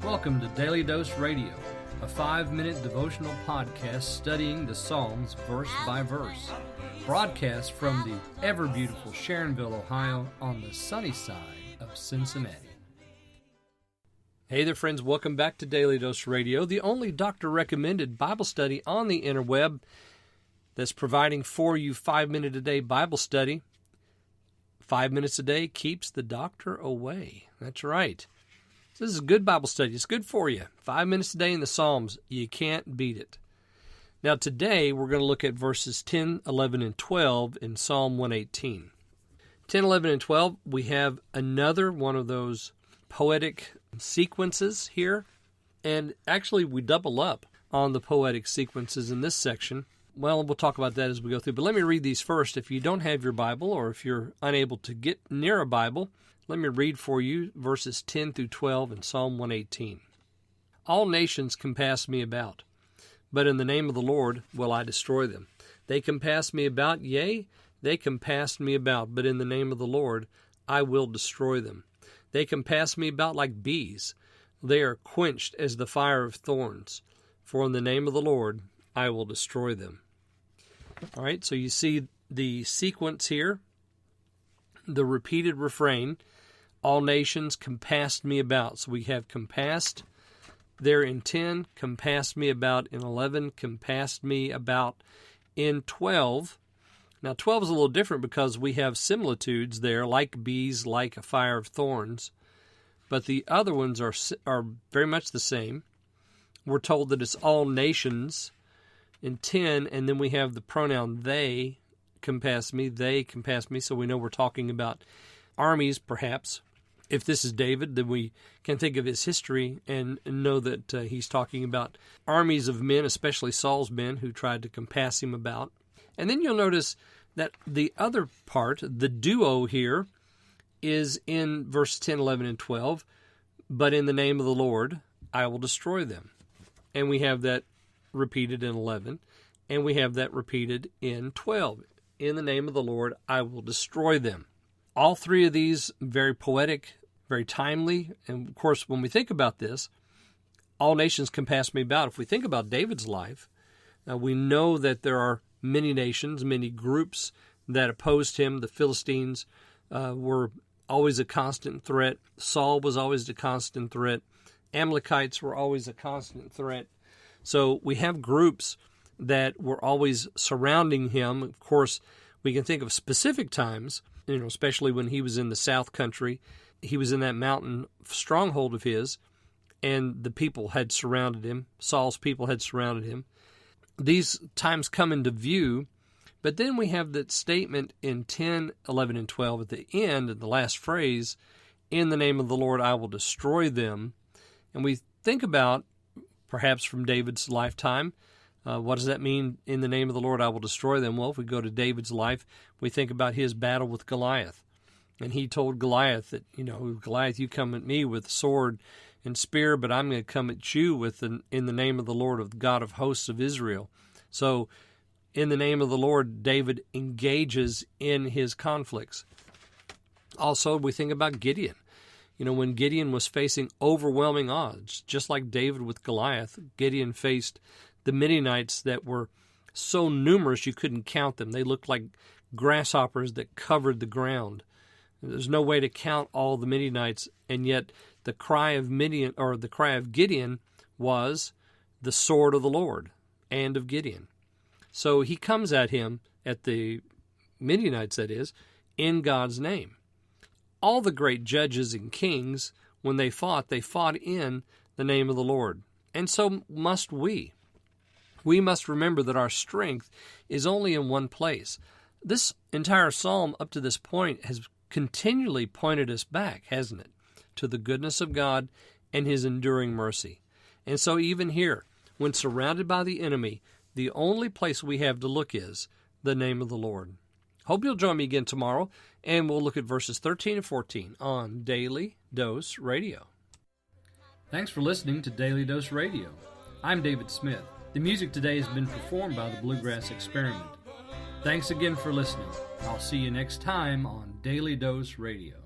Welcome to Daily Dose Radio, a 5-minute devotional podcast studying the Psalms verse by verse. Broadcast from the ever-beautiful Sharonville, Ohio, on the sunny side of Cincinnati. Hey there, friends. Welcome back to Daily Dose Radio, the only doctor-recommended Bible study on the interweb that's providing for you 5-minute-a-day Bible study. 5 minutes a day keeps the doctor away. That's right. This is a good Bible study. It's good for you. 5 minutes a day in the Psalms. You can't beat it. Now today we're going to look at verses 10, 11, and 12 in Psalm 118. 10, 11, and 12, we have another one of those poetic sequences here. And actually we double up on the poetic sequences in this section. Well, we'll talk about that as we go through. But let me read these first. If you don't have your Bible or if you're unable to get near a Bible, let me read for you verses 10 through 12 in Psalm 118. All nations compass me about, but in the name of the Lord will I destroy them. They compass me about, yea, they compass me about, but in the name of the Lord I will destroy them. They compass me about like bees. They are quenched as the fire of thorns. For in the name of the Lord I will destroy them. All right, so you see the sequence here, the repeated refrain. All nations compassed me about. So we have compassed there in 10, compassed me about in 11, compassed me about in 12. Now 12 is a little different because we have similitudes there, like bees, like a fire of thorns. But the other ones are very much the same. We're told that it's all nations in 10, and then we have the pronoun they compass me, so we know we're talking about armies perhaps. If this is David, then we can think of his history and know that he's talking about armies of men, especially Saul's men, who tried to compass him about. And then you'll notice that the other part, the duo here, is in verse 10, 11, and 12. But in the name of the Lord, I will destroy them. And we have that repeated in 11, and we have that repeated in 12. In the name of the Lord, I will destroy them. All three of these very poetic, very timely, and of course, when we think about this, all nations compass me about. If we think about David's life, we know that there are many nations, many groups that opposed him. The Philistines were always a constant threat. Saul was always a constant threat. Amalekites were always a constant threat. So we have groups that were always surrounding him. Of course, we can think of specific times, especially when he was in the South Country. He was in that mountain stronghold of his, and the people had surrounded him. Saul's people had surrounded him. These times come into view, but then we have that statement in 10, 11, and 12 at the end, in the last phrase, in the name of the Lord I will destroy them. And we think about, perhaps from David's lifetime, what does that mean, in the name of the Lord I will destroy them? Well, if we go to David's life, we think about his battle with Goliath. And he told Goliath that, Goliath, you come at me with sword and spear, but I'm going to come at you in the name of the Lord, of the God of hosts of Israel. So, in the name of the Lord, David engages in his conflicts. Also, we think about Gideon. When Gideon was facing overwhelming odds, just like David with Goliath, Gideon faced the Midianites that were so numerous you couldn't count them. They looked like grasshoppers that covered the ground. There's no way to count all the Midianites, and yet the cry of Gideon was the sword of the Lord and of Gideon. So he comes at him, at the Midianites that is, in God's name. All the great judges and kings, when they fought in the name of the Lord. And so must we. We must remember that our strength is only in one place. This entire psalm up to this point has continually pointed us back, hasn't it, to the goodness of God and His enduring mercy. And so even here, when surrounded by the enemy, the only place we have to look is the name of the Lord. Hope you'll join me again tomorrow, and we'll look at verses 13 and 14 on Daily Dose Radio. Thanks for listening to Daily Dose Radio. I'm David Smith. The music today has been performed by the Bluegrass Experiment. Thanks again for listening. I'll see you next time on Daily Dose Radio.